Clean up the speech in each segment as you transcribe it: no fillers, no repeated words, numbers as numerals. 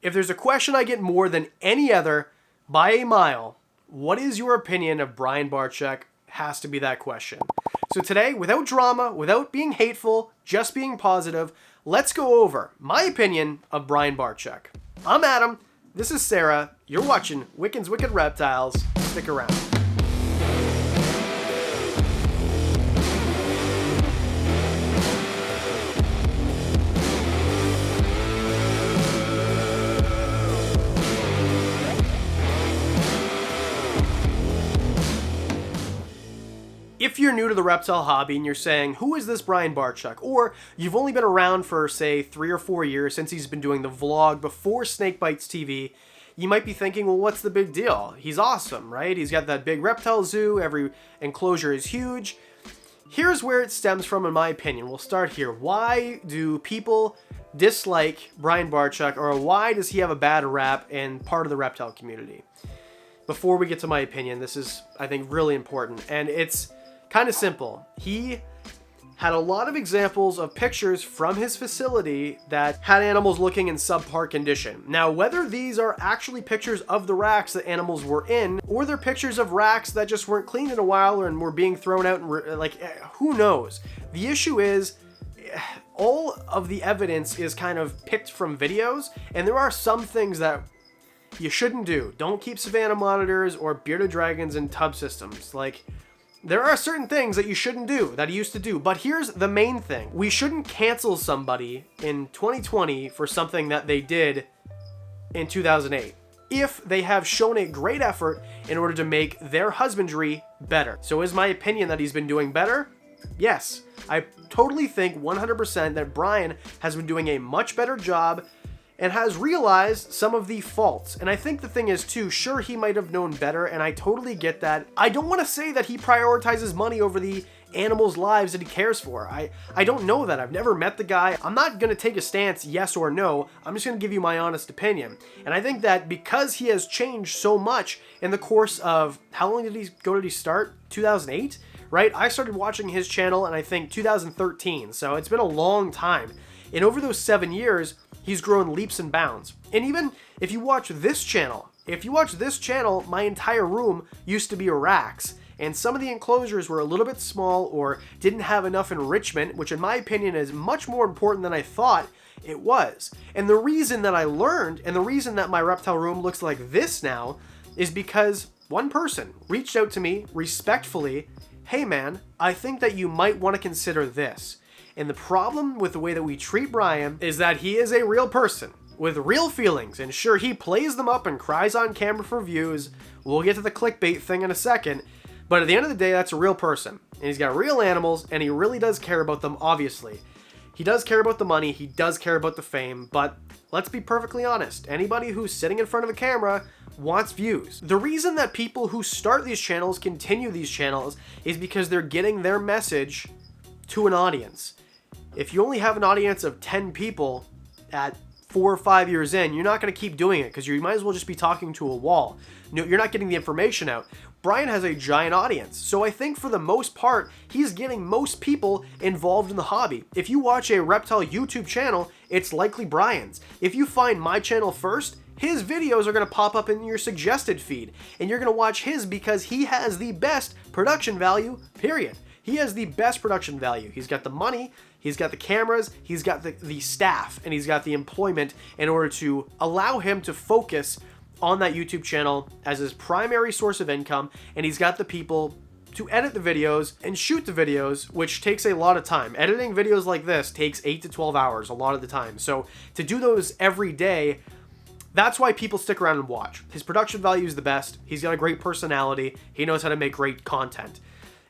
If there's a question I get more than any other by a mile, what is your opinion of Brian Barczyk? Has to be that question. So today, without drama, without being hateful, just being positive, let's go over my opinion of Brian Barczyk. I'm Adam. This is Sarah. You're watching Wiccan's Wicked Reptiles. Stick around. If you're new to the reptile hobby and you're saying, who is this Brian Barczyk? Or you've only been around for, say, 3 or 4 years since he's been doing the vlog before Snakebites TV, you might be thinking, well, what's the big deal? He's awesome, right? He's got that big reptile zoo. Every enclosure is huge. Here's where it stems from, in my opinion. We'll start here. Why do people dislike Brian Barczyk, or why does he have a bad rap in part of the reptile community? Before we get to my opinion, this is, I think, really important. And it's kind of simple. He had a lot of examples of pictures from his facility that had animals looking in subpar condition. Now, whether these are actually pictures of the racks that animals were in, or they're pictures of racks that just weren't cleaned in a while and were being thrown out, and like, who knows? The issue is, all of the evidence is kind of picked from videos, and there are some things that you shouldn't do. Don't keep savanna monitors or bearded dragons in tub systems. Like, there are certain things that you shouldn't do, that he used to do, but here's the main thing. We shouldn't cancel somebody in 2020 for something that they did in 2008, if they have shown a great effort in order to make their husbandry better. So is my opinion that he's been doing better? Yes. I totally think 100% that Brian has been doing a much better job and has realized some of the faults. And I think the thing is too, sure, he might have known better, and I totally get that. I don't want to say that he prioritizes money over the animals' lives that he cares for. I don't know that. I've never met the guy. I'm not going to take a stance, yes or no. I'm just going to give you my honest opinion. And I think that because he has changed so much in the course of, how long did he start? 2008? Right? I started watching his channel in, I think, 2013. So it's been a long time. And over those 7 years, he's grown leaps and bounds. And even if you watch this channel, my entire room used to be racks. And some of the enclosures were a little bit small or didn't have enough enrichment, which in my opinion is much more important than I thought it was. And the reason that I learned, and the reason that my reptile room looks like this now, is because one person reached out to me respectfully, hey man, I think that you might want to consider this. And the problem with the way that we treat Brian is that he is a real person with real feelings. And sure, he plays them up and cries on camera for views. We'll get to the clickbait thing in a second. But at the end of the day, that's a real person. And he's got real animals, and he really does care about them, obviously. He does care about the money. He does care about the fame. But let's be perfectly honest. Anybody who's sitting in front of a camera wants views. The reason that people who start these channels continue these channels is because they're getting their message to an audience. If you only have an audience of 10 people at 4 or 5 years in, you're not going to keep doing it because you might as well just be talking to a wall. No, you're not getting the information out. Brian has a giant audience, so I think for the most part, he's getting most people involved in the hobby. If you watch a reptile YouTube channel, it's likely Brian's. If you find my channel first, his videos are going to pop up in your suggested feed, and you're going to watch his because he has the best production value, period. He has the best production value. He's got the money, he's got the cameras, he's got the staff, and he's got the employment in order to allow him to focus on that YouTube channel as his primary source of income, and he's got the people to edit the videos and shoot the videos, which takes a lot of time. Editing videos like this takes 8 to 12 hours a lot of the time. So to do those every day, that's why people stick around and watch. His production value is the best. He's got a great personality. He knows how to make great content.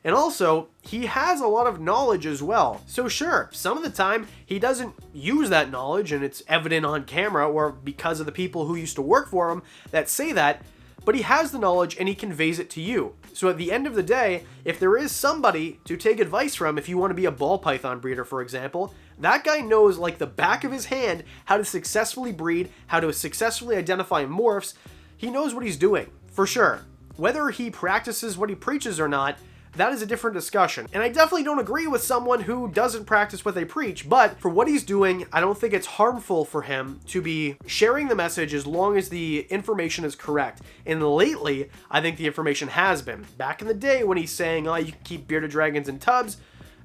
And also, he has a lot of knowledge as well. So sure, some of the time, he doesn't use that knowledge, and it's evident on camera or because of the people who used to work for him that say that, but he has the knowledge and he conveys it to you. So at the end of the day, if there is somebody to take advice from, if you want to be a ball python breeder, for example, that guy knows like the back of his hand how to successfully breed, how to successfully identify morphs. He knows what he's doing, for sure. Whether he practices what he preaches or not, that is a different discussion. And I definitely don't agree with someone who doesn't practice what they preach, but for what he's doing, I don't think it's harmful for him to be sharing the message as long as the information is correct. And lately, I think the information has been. Back in the day when he's saying, oh, you can keep bearded dragons in tubs,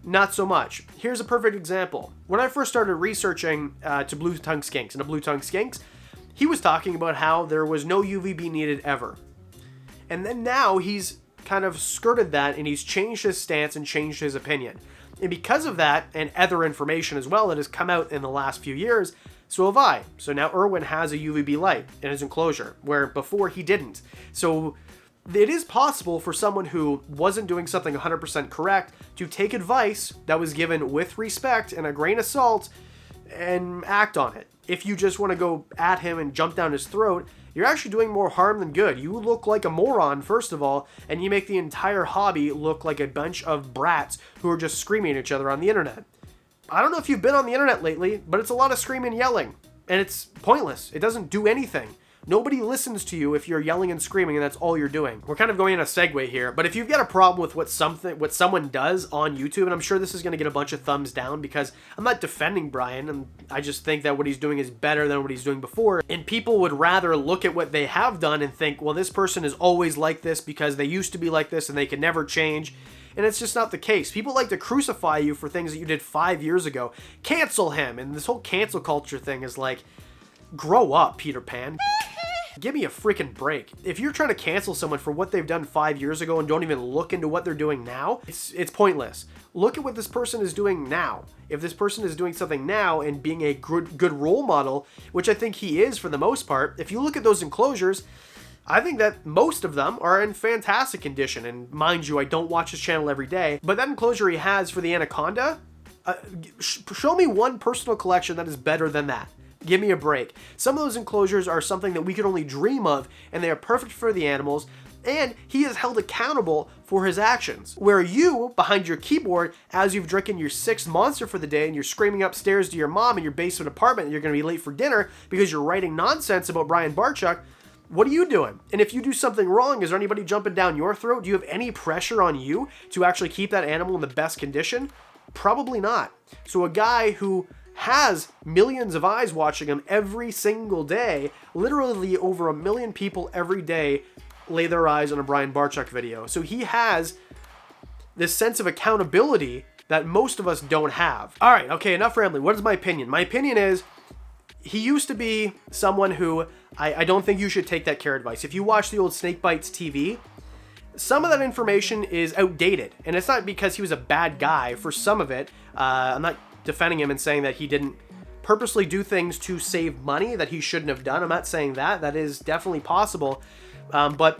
not so much. Here's a perfect example. When I first started researching to blue-tongued skinks and to blue-tongued skinks, he was talking about how there was no UVB needed ever. And then now he's kind of skirted that and he's changed his stance and changed his opinion. And because of that, and other information as well that has come out in the last few years, so have I. So now Irwin has a UVB light in his enclosure, where before he didn't. So it is possible for someone who wasn't doing something 100% correct to take advice that was given with respect and a grain of salt and act on it. If you just want to go at him and jump down his throat, you're actually doing more harm than good. You look like a moron, first of all, and you make the entire hobby look like a bunch of brats who are just screaming at each other on the internet. I don't know if you've been on the internet lately, but it's a lot of screaming and yelling, and it's pointless. It doesn't do anything. Nobody listens to you if you're yelling and screaming and that's all you're doing. We're kind of going in a segue here, but if you've got a problem with what someone does on YouTube, and I'm sure this is going to get a bunch of thumbs down because I'm not defending Brian, and I just think that what he's doing is better than what he's doing before, and people would rather look at what they have done and think, well, this person is always like this because they used to be like this and they can never change. And it's just not the case. People like to crucify you for things that you did 5 years ago. Cancel him. And this whole cancel culture thing is like, grow up, Peter Pan. Give me a freaking break. If you're trying to cancel someone for what they've done 5 years ago and don't even look into what they're doing now, it's pointless. Look at what this person is doing now. If this person is doing something now and being a good role model, which I think he is for the most part, if you look at those enclosures, I think that most of them are in fantastic condition. And mind you, I don't watch his channel every day, but that enclosure he has for the anaconda, show me one personal collection that is better than that. Give me a break. Some of those enclosures are something that we could only dream of, and they are perfect for the animals, and he is held accountable for his actions. Where you, behind your keyboard, as you've drinking your 6th Monster for the day, and you're screaming upstairs to your mom in your basement apartment and you're going to be late for dinner because you're writing nonsense about Brian Barczyk, what are you doing? And if you do something wrong, is there anybody jumping down your throat? Do you have any pressure on you to actually keep that animal in the best condition? Probably not. So a guy who has millions of eyes watching him every single day, literally over 1 million people every day lay their eyes on a Brian Barczyk video. So he has this sense of accountability that most of us don't have. All right, okay, enough rambling. What is my opinion? My opinion is he used to be someone who I don't think you should take that care advice. If you watch the old Snake Bites TV, some of that information is outdated. And it's not because he was a bad guy for some of it. I'm not defending him and saying that he didn't purposely do things to save money that he shouldn't have done. I'm not saying that. That is definitely possible. But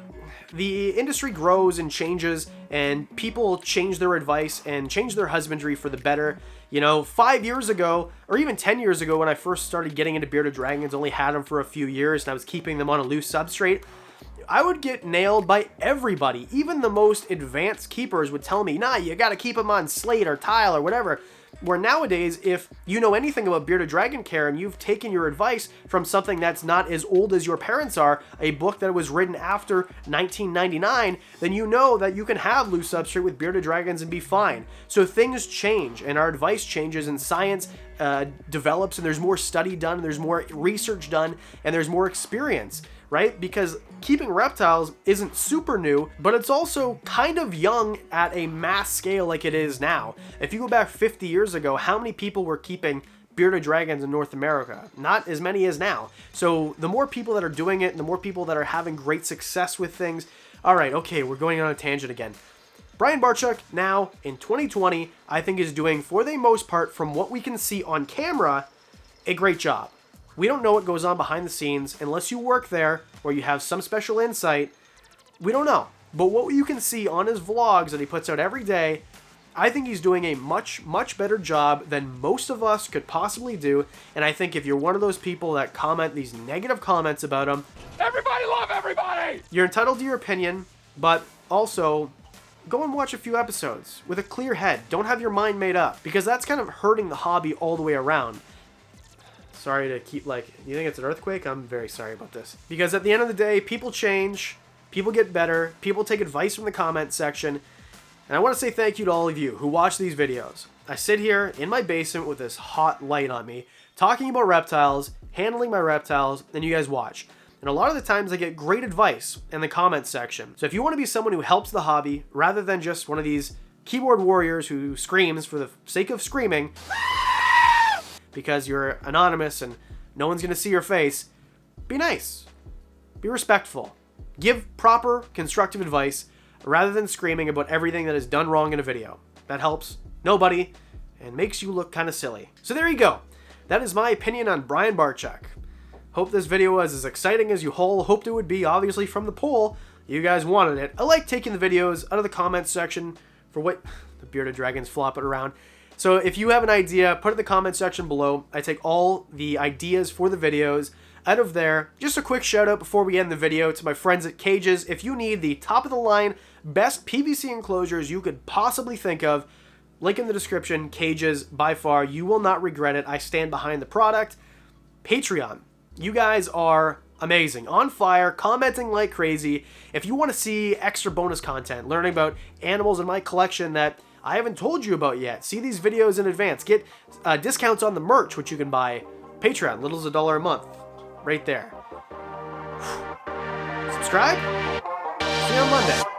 the industry grows and changes, and people change their advice and change their husbandry for the better. You know, 5 years ago, or even 10 years ago when I first started getting into bearded dragons, only had them for a few years, and I was keeping them on a loose substrate, I would get nailed by everybody. Even the most advanced keepers would tell me, nah, you gotta keep them on slate or tile or whatever. Where nowadays, if you know anything about bearded dragon care and you've taken your advice from something that's not as old as your parents are, a book that was written after 1999, then you know that you can have loose substrate with bearded dragons and be fine. So things change, and our advice changes, and science develops, and there's more study done, and there's more research done, and there's more experience, right? Because keeping reptiles isn't super new, but it's also kind of young at a mass scale like it is now. If you go back 50 years ago, how many people were keeping bearded dragons in North America? Not as many as now. So the more people that are doing it, and the more people that are having great success with things. All right, okay, we're going on a tangent again. Brian Barczyk now in 2020, I think is doing, for the most part, from what we can see on camera, a great job. We don't know what goes on behind the scenes unless you work there or you have some special insight. We don't know. But what you can see on his vlogs that he puts out every day, I think he's doing a much, much better job than most of us could possibly do. And I think if you're one of those people that comment these negative comments about him, everybody love everybody! You're entitled to your opinion, but also go and watch a few episodes with a clear head. Don't have your mind made up, because that's kind of hurting the hobby all the way around. Sorry to keep, like, you think it's an earthquake? I'm very sorry about this. Because at the end of the day, people change, people get better, people take advice from the comment section, And I want to say thank you to all of you who watch these videos. I sit here in my basement with this hot light on me, talking about reptiles, handling my reptiles, and you guys watch. And a lot of the times I get great advice in the comments section. So if you want to be someone who helps the hobby, rather than just one of these keyboard warriors who screams for the sake of screaming, because you're anonymous and no one's going to see your face, be nice. Be respectful. Give proper, constructive advice, rather than screaming about everything that is done wrong in a video. That helps nobody and makes you look kind of silly. So there you go. That is my opinion on Brian Barczyk. Hope this video was as exciting as you all hoped it would be. Obviously from the poll, you guys wanted it. I like taking the videos out of the comments section for what the bearded dragon's flopping around. So if you have an idea, put it in the comment section below. I take all the ideas for the videos out of there. Just a quick shout out before we end the video to my friends at Cages. If you need the top of the line, best PVC enclosures you could possibly think of, link in the description. Cages, by far, you will not regret it. I stand behind the product. Patreon. You guys are amazing. On fire, commenting like crazy. If you want to see extra bonus content, learning about animals in my collection that I haven't told you about yet, see these videos in advance. Get discounts on the merch, which you can buy. Patreon, little as $1 a month. Right there. Subscribe. See you on Monday.